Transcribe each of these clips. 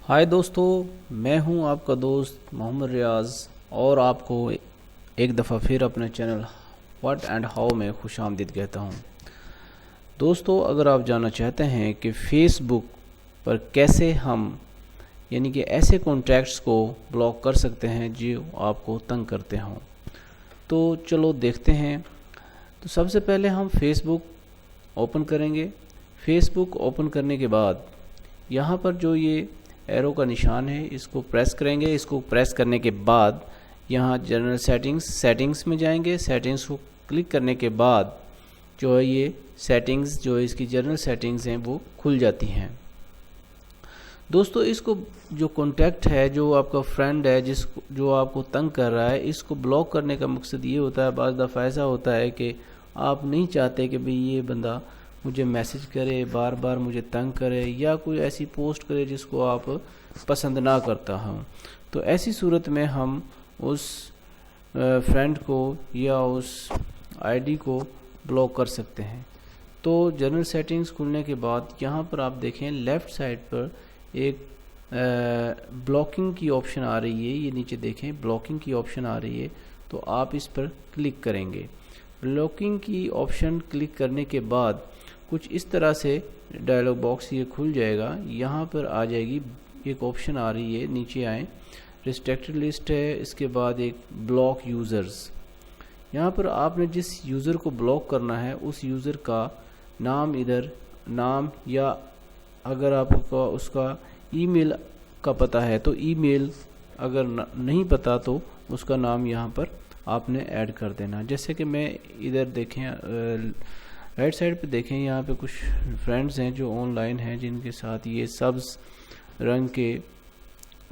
हाय दोस्तों, मैं हूं आपका दोस्त मोहम्मद रियाज और आपको एक दफ़ा फिर अपने चैनल व्हाट एंड हाउ में खुशामदीद कहता हूं। दोस्तों, अगर आप जानना चाहते हैं कि फेसबुक पर कैसे हम यानी कि ऐसे कॉन्टैक्ट्स को ब्लॉक कर सकते हैं जो आपको तंग करते हों, तो चलो देखते हैं। तो सबसे पहले हम फेसबुक ओपन करेंगे। फेसबुक ओपन करने के बाद यहाँ पर जो ये एरो का निशान है इसको प्रेस करेंगे। इसको प्रेस करने के बाद यहाँ जनरल सेटिंग्स में जाएंगे। सेटिंग्स को क्लिक करने के बाद जो है ये सेटिंग्स जो है इसकी जनरल सेटिंग्स हैं वो खुल जाती हैं। दोस्तों, इसको जो कॉन्टैक्ट है, जो आपका फ्रेंड है, जो आपको तंग कर रहा है, इसको ब्लॉक करने का मकसद ये होता है। बाज़ दफ़ा ऐसा होता है कि आप नहीं चाहते कि भाई ये बंदा मुझे मैसेज करे, बार बार मुझे तंग करे या कोई ऐसी पोस्ट करे जिसको आप पसंद ना करता हूँ। तो ऐसी सूरत में हम उस फ्रेंड को या उस आईडी को ब्लॉक कर सकते हैं। तो जनरल सेटिंग्स खुलने के बाद यहाँ पर आप देखें लेफ़्ट साइड पर एक ब्लॉकिंग की ऑप्शन आ रही है। ये नीचे देखें ब्लॉकिंग की ऑप्शन आ रही है, तो आप इस पर क्लिक करेंगे। ब्लॉकिंग की ऑप्शन क्लिक करने के बाद कुछ इस तरह से डायलॉग बॉक्स ये खुल जाएगा। यहाँ पर आ जाएगी एक ऑप्शन आ रही है, नीचे आएँ, रिस्ट्रिक्टेड लिस्ट है, इसके बाद एक ब्लॉक यूज़र्स। यहाँ पर आपने जिस यूज़र को ब्लॉक करना है उस यूज़र का नाम, इधर नाम, या अगर आपको उसका ईमेल का पता है तो ईमेल, अगर नहीं पता तो उसका नाम यहाँ पर आपने ऐड कर देना। जैसे कि मैं इधर देखें राइट साइड पे देखें, यहाँ पे कुछ फ्रेंड्स हैं जो ऑनलाइन हैं जिनके साथ ये सब्ज़ रंग के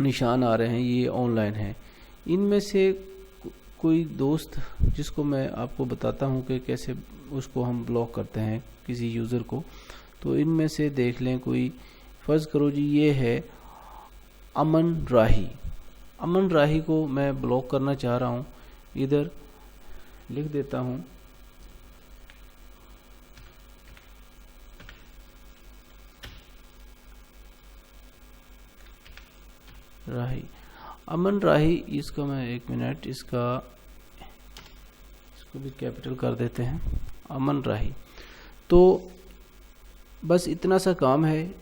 निशान आ रहे हैं, ये ऑनलाइन हैं। इनमें से कोई दोस्त जिसको मैं आपको बताता हूँ कि कैसे उसको हम ब्लॉक करते हैं किसी यूज़र को। तो इनमें से देख लें, कोई फ़र्ज़ करो जी ये है अमन राही। अमन राही को मैं ब्लॉक करना चाह रहा हूँ। इधर लिख देता हूँ राही, अमन राही। इसका मैं एक मिनट इसको भी कैपिटल कर देते हैं, अमन राही। तो बस इतना सा काम है।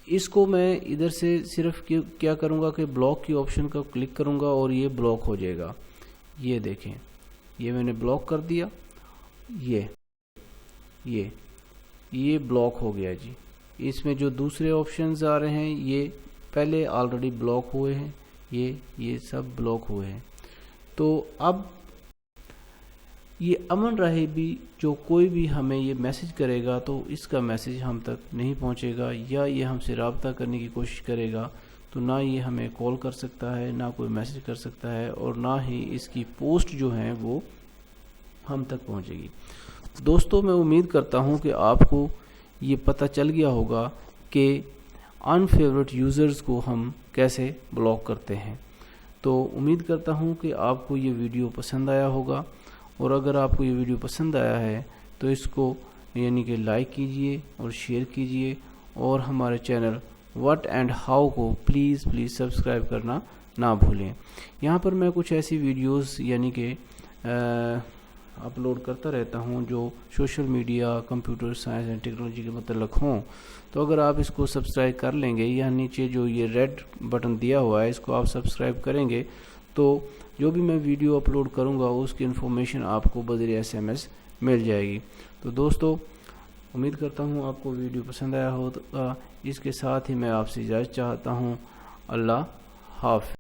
इसको मैं इधर से सिर्फ क्या करूँगा कि ब्लॉक की ऑप्शन को क्लिक करूँगा और ये ब्लॉक हो जाएगा। ये देखें, ये मैंने ब्लॉक कर दिया। ये ब्लॉक हो गया जी। इसमें जो दूसरे ऑप्शंस आ रहे हैं ये पहले ऑलरेडी ब्लॉक हुए हैं, ये सब ब्लॉक हुए हैं। तो अब ये अमन राही भी जो कोई भी हमें ये मैसेज करेगा तो इसका मैसेज हम तक नहीं पहुंचेगा, या ये हमसे रब्ता करने की कोशिश करेगा तो ना ये हमें कॉल कर सकता है, ना कोई मैसेज कर सकता है, और ना ही इसकी पोस्ट जो है वो हम तक पहुंचेगी। दोस्तों, मैं उम्मीद करता हूं कि आपको ये पता चल गया होगा कि अनफेवरेट यूज़र्स को हम कैसे ब्लॉक करते हैं। तो उम्मीद करता हूं कि आपको ये वीडियो पसंद आया होगा, और अगर आपको ये वीडियो पसंद आया है तो इसको यानी कि लाइक कीजिए और शेयर कीजिए, और हमारे चैनल व्हाट एंड हाउ को प्लीज़ सब्सक्राइब करना ना भूलें। यहाँ पर मैं कुछ ऐसी वीडियोस यानी कि अपलोड करता रहता हूँ जो social media, computer science and technology के मतलब हों। तो अगर आप इसको सब्सक्राइब कर लेंगे, या नीचे जो ये रेड बटन दिया हुआ है इसको आप सब्सक्राइब करेंगे, तो जो भी मैं वीडियो अपलोड करूँगा उसकी इन्फॉर्मेशन आपको बज़रिए SMS मिल जाएगी। तो दोस्तों, उम्मीद करता हूँ आपको वीडियो पसंद आया होगा। इसके साथ ही मैं आपसे इजाज़त चाहता हूँ। अल्लाह हाफ़िज़।